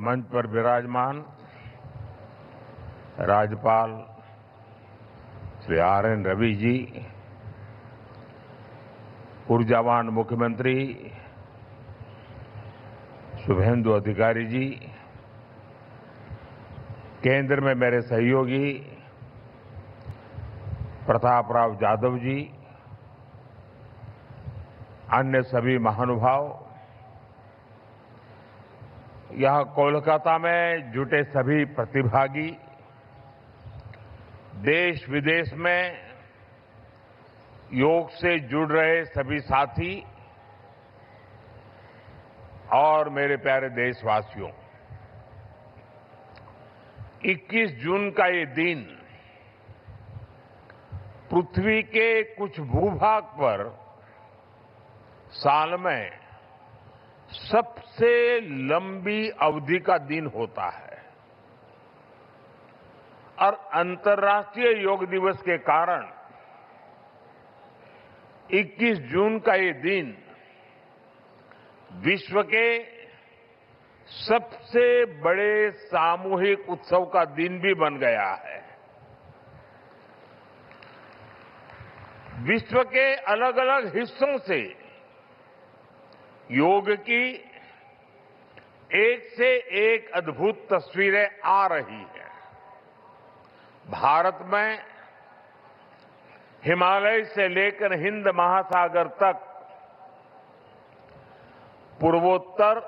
मंच पर विराजमान राज्यपाल श्री आर.एन. रवि जी, ऊर्जावान मुख्यमंत्री शुभेंदु अधिकारी जी, केंद्र में मेरे सहयोगी प्रताप राव जाधव जी, अन्य सभी महानुभाव, यहां कोलकाता में जुटे सभी प्रतिभागी, देश विदेश में योग से जुड़ रहे सभी साथी और मेरे प्यारे देशवासियों, 21 जून का ये दिन पृथ्वी के कुछ भूभाग पर साल में सबसे लंबी अवधि का दिन होता है और अंतर्राष्ट्रीय योग दिवस के कारण 21 जून का ये दिन विश्व के सबसे बड़े सामूहिक उत्सव का दिन भी बन गया है। विश्व के अलग अलग हिस्सों से योग की एक से एक अद्भुत तस्वीरें आ रही हैं। भारत में हिमालय से लेकर हिंद महासागर तक, पूर्वोत्तर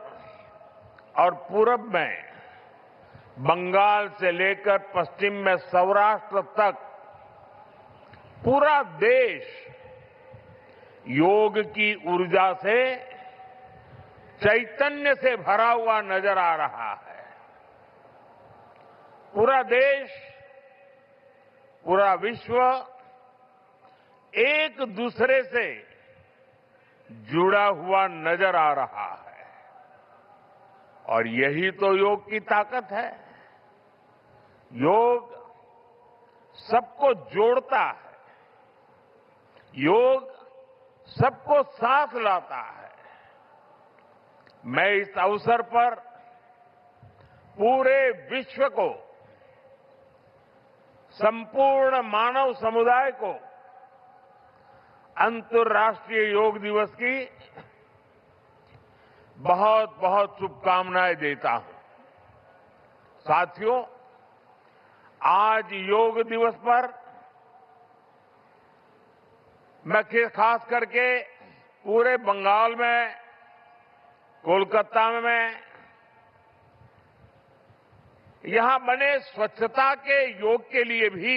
और पूरब में बंगाल से लेकर पश्चिम में सौराष्ट्र तक पूरा देश योग की ऊर्जा से, चैतन्य से भरा हुआ नजर आ रहा है। पूरा देश, पूरा विश्व एक दूसरे से जुड़ा हुआ नजर आ रहा है और यही तो योग की ताकत है। योग सबको जोड़ता है, योग सबको साथ लाता है। मैं इस अवसर पर पूरे विश्व को, संपूर्ण मानव समुदाय को अंतर्राष्ट्रीय योग दिवस की बहुत बहुत शुभकामनाएं देता हूं। साथियों, आज योग दिवस पर मैं खास करके पूरे बंगाल में, कोलकाता में यहां बने स्वच्छता के योग के लिए भी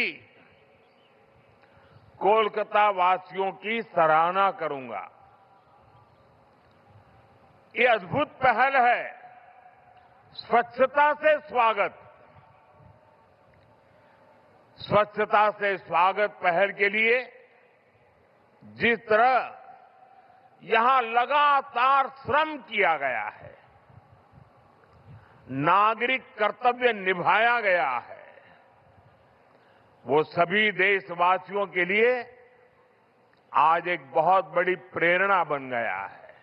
कोलकाता वासियों की सराहना करूंगा। ये अद्भुत पहल है, स्वच्छता से स्वागत। स्वच्छता से स्वागत पहल के लिए जिस तरह यहां लगातार श्रम किया गया है, नागरिक कर्तव्य निभाया गया है, वो सभी देशवासियों के लिए आज एक बहुत बड़ी प्रेरणा बन गया है।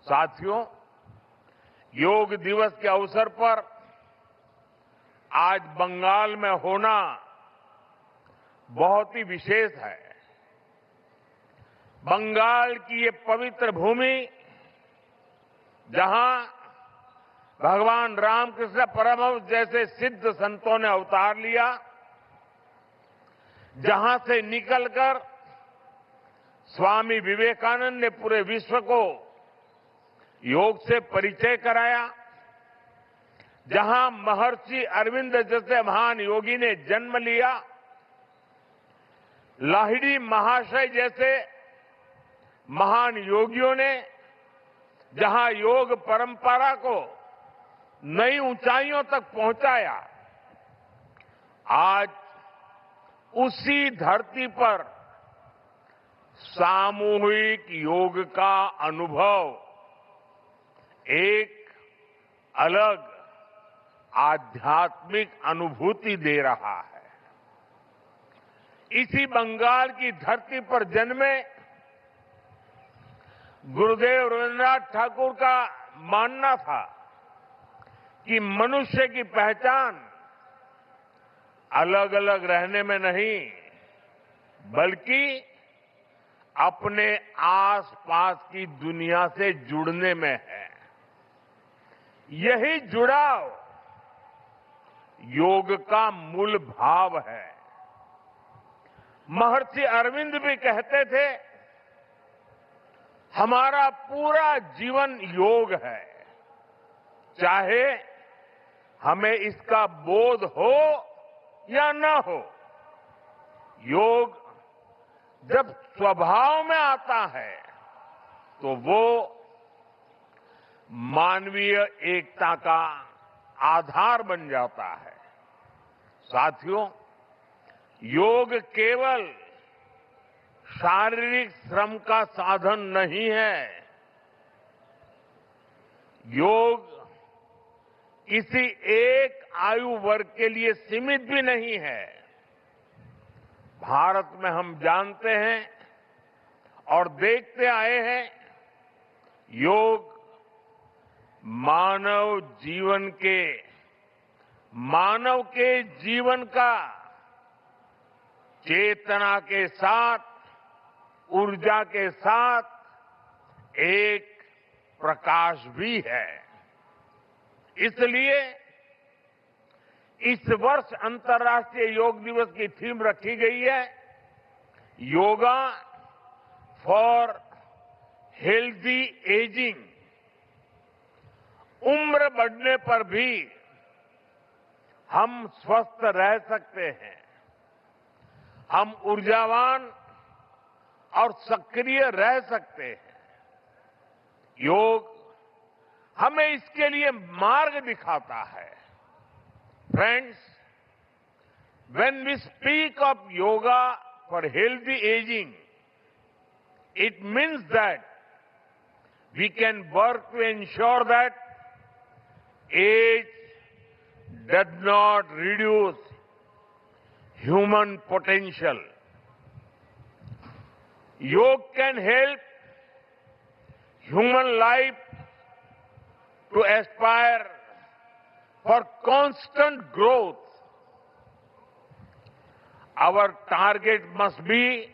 साथियों, योग दिवस के अवसर पर आज बंगाल में होना बहुत ही विशेष है। बंगाल की ये पवित्र भूमि, जहां भगवान रामकृष्ण परमहंस जैसे सिद्ध संतों ने अवतार लिया, जहां से निकलकर स्वामी विवेकानंद ने पूरे विश्व को योग से परिचय कराया, जहां महर्षि अरविंद जैसे महान योगी ने जन्म लिया, लाहिड़ी महाशय जैसे महान योगियों ने जहां योग परंपरा को नई ऊंचाइयों तक पहुंचाया, आज उसी धरती पर सामूहिक योग का अनुभव एक अलग आध्यात्मिक अनुभूति दे रहा है। इसी बंगाल की धरती पर जन्मे गुरुदेव रविन्द्रनाथ ठाकुर का मानना था कि मनुष्य की पहचान अलग अलग रहने में नहीं, बल्कि अपने आसपास की दुनिया से जुड़ने में है। यही जुड़ाव योग का मूल भाव है। महर्षि अरविंद भी कहते थे, हमारा पूरा जीवन योग है, चाहे हमें इसका बोध हो या न हो। योग जब स्वभाव में आता है तो वो मानवीय एकता का आधार बन जाता है। साथियों, योग केवल शारीरिक श्रम का साधन नहीं है। योग किसी एक आयु वर्ग के लिए सीमित भी नहीं है। भारत में हम जानते हैं और देखते आए हैं, योग मानव के जीवन का चेतना के साथ, ऊर्जा के साथ एक प्रकाश भी है। इसलिए इस वर्ष अंतर्राष्ट्रीय योग दिवस की थीम रखी गई है, योगा फॉर हेल्दी एजिंग। उम्र बढ़ने पर भी हम स्वस्थ रह सकते हैं, हम ऊर्जावान और सक्रिय रह सकते हैं। योग हमें इसके लिए मार्ग दिखाता है। Friends, when we speak of yoga for healthy aging, it means that we can work to ensure that age does not reduce human potential. Yoga can help human life to aspire for constant growth. Our target must be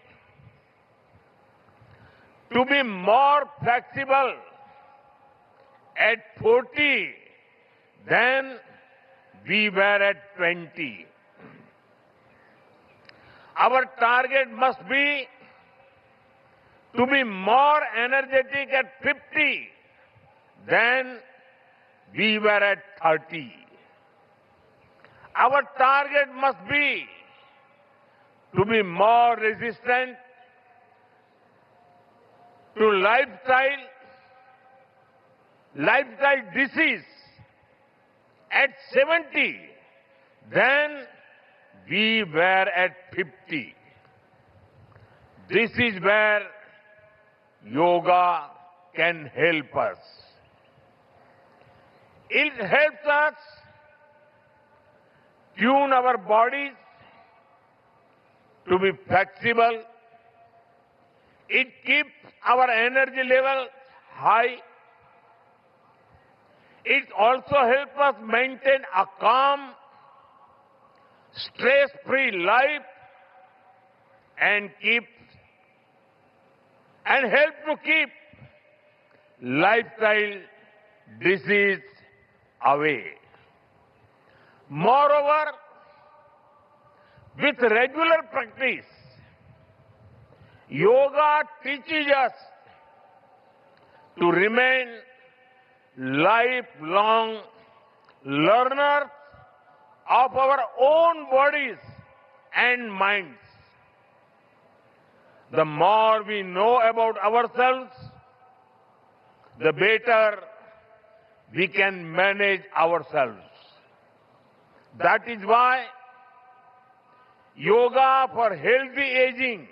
to be more flexible at 40 than we were at 20. Our target must be to be more energetic at 50 than we were at 30. Our target must be to be more resistant to lifestyle disease at 70 than we were at 50. This is where yoga can help us. It helps us tune our bodies to be flexible. It keeps our energy level high. It also helps us maintain a calm, stress-free life and help to keep lifestyle disease away. Moreover, with regular practice, yoga teaches us to remain lifelong learners of our own bodies and minds. The more we know about ourselves, the better we can manage ourselves. That is why yoga for healthy aging,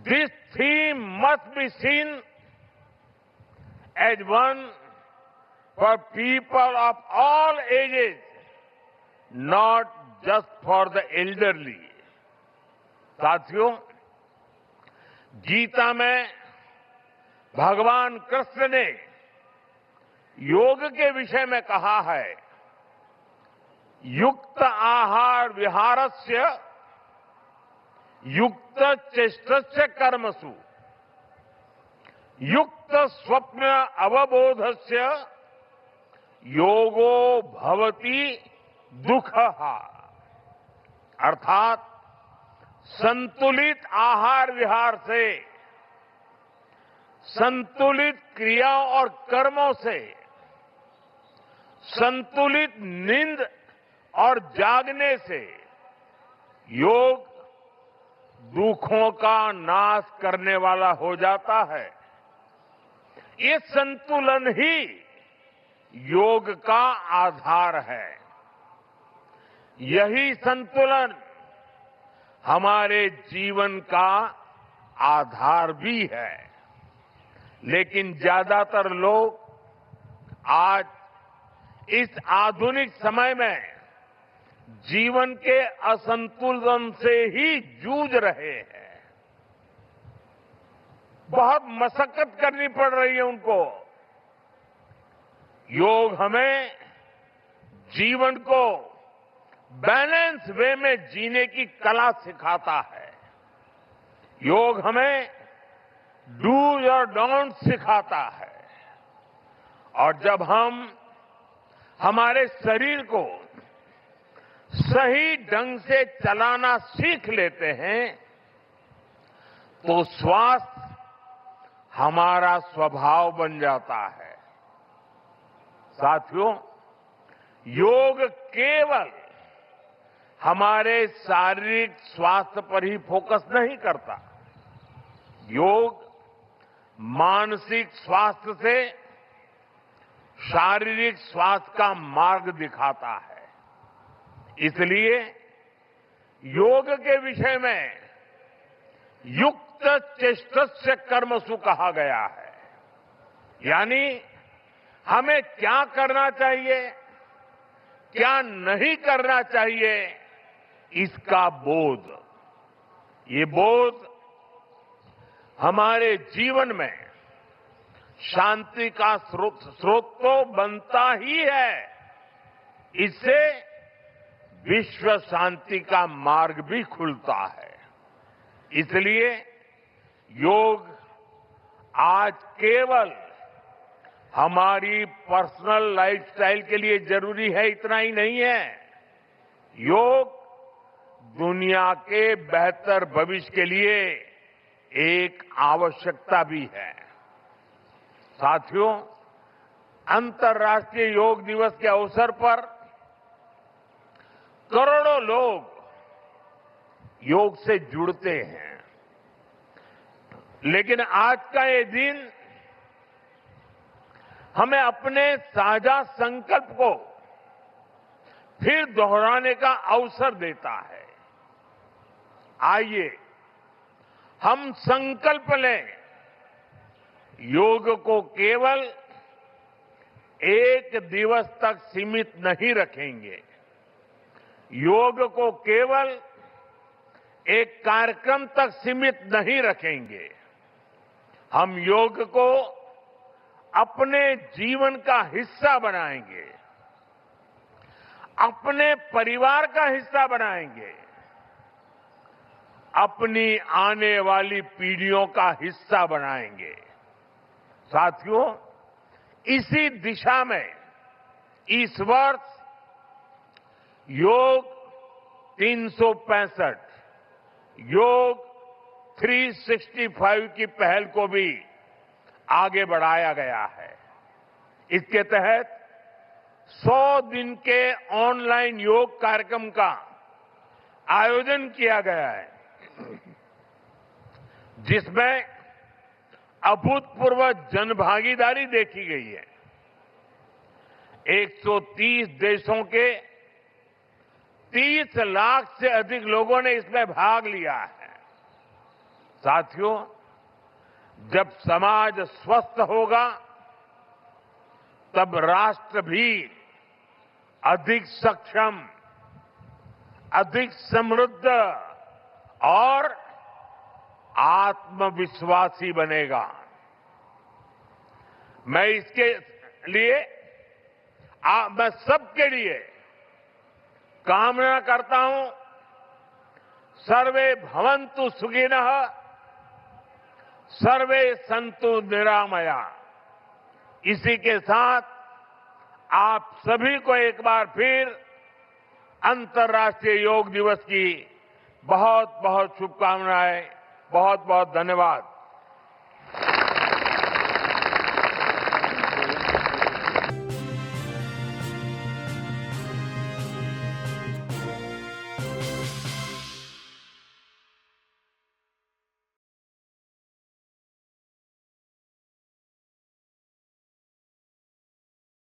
this theme must be seen as one for people of all ages, not just for the elderly. साथियों, गीता में भगवान कृष्ण ने योग के विषय में कहा है, युक्त आहार विहारस्य युक्त चेष्टस्य कर्मसु युक्त स्वप्न अवबोधस्य योगो भवति दुःखः। अर्थात संतुलित आहार विहार से, संतुलित क्रियाओं और कर्मों से, संतुलित नींद और जागने से योग दुखों का नाश करने वाला हो जाता है। ये संतुलन ही योग का आधार है। यही संतुलन हमारे जीवन का आधार भी है। लेकिन ज्यादातर लोग आज इस आधुनिक समय में जीवन के असंतुलन से ही जूझ रहे हैं। बहुत मशक्कत करनी पड़ रही है उनको। योग हमें जीवन को बैलेंस वे में जीने की कला सिखाता है। योग हमें डूज और डोंट सिखाता है। और जब हम हमारे शरीर को सही ढंग से चलाना सीख लेते हैं तो स्वास्थ्य हमारा स्वभाव बन जाता है। साथियों, योग केवल हमारे शारीरिक स्वास्थ्य पर ही फोकस नहीं करता। योग मानसिक स्वास्थ्य से शारीरिक स्वास्थ्य का मार्ग दिखाता है। इसलिए योग के विषय में युक्त चेष्टस्य कर्मसु कहा गया है। यानी हमें क्या करना चाहिए, क्या नहीं करना चाहिए, इसका बोध। ये बोध हमारे जीवन में शांति का स्रोत तो बनता ही है, इससे विश्व शांति का मार्ग भी खुलता है। इसलिए योग आज केवल हमारी पर्सनल लाइफस्टाइल के लिए जरूरी है, इतना ही नहीं है। योग दुनिया के बेहतर भविष्य के लिए एक आवश्यकता भी है। साथियों, अंतर्राष्ट्रीय योग दिवस के अवसर पर करोड़ों लोग योग से जुड़ते हैं। लेकिन आज का ये दिन हमें अपने साझा संकल्प को फिर दोहराने का अवसर देता है। आइए हम संकल्प लें, योग को केवल एक दिवस तक सीमित नहीं रखेंगे। योग को केवल एक कार्यक्रम तक सीमित नहीं रखेंगे। हम योग को अपने जीवन का हिस्सा बनाएंगे, अपने परिवार का हिस्सा बनाएंगे, अपनी आने वाली पीढ़ियों का हिस्सा बनाएंगे। साथियों, इसी दिशा में इस वर्ष योग 365 योग 365 की पहल को भी आगे बढ़ाया गया है। इसके तहत 100 दिन के ऑनलाइन योग कार्यक्रम का आयोजन किया गया है, जिसमें अभूतपूर्व जनभागीदारी देखी गई है। 130 देशों के 30 लाख से अधिक लोगों ने इसमें भाग लिया है। साथियों, जब समाज स्वस्थ होगा तब राष्ट्र भी अधिक सक्षम, अधिक समृद्ध और आत्मविश्वासी बनेगा। मैं इसके लिए मैं सबके लिए कामना करता हूं, सर्वे भवन्तु सुखिनः, सर्वे सन्तु निरामया। इसी के साथ आप सभी को एक बार फिर अंतर्राष्ट्रीय योग दिवस की बहुत बहुत शुभकामनाएं, बहुत बहुत धन्यवाद।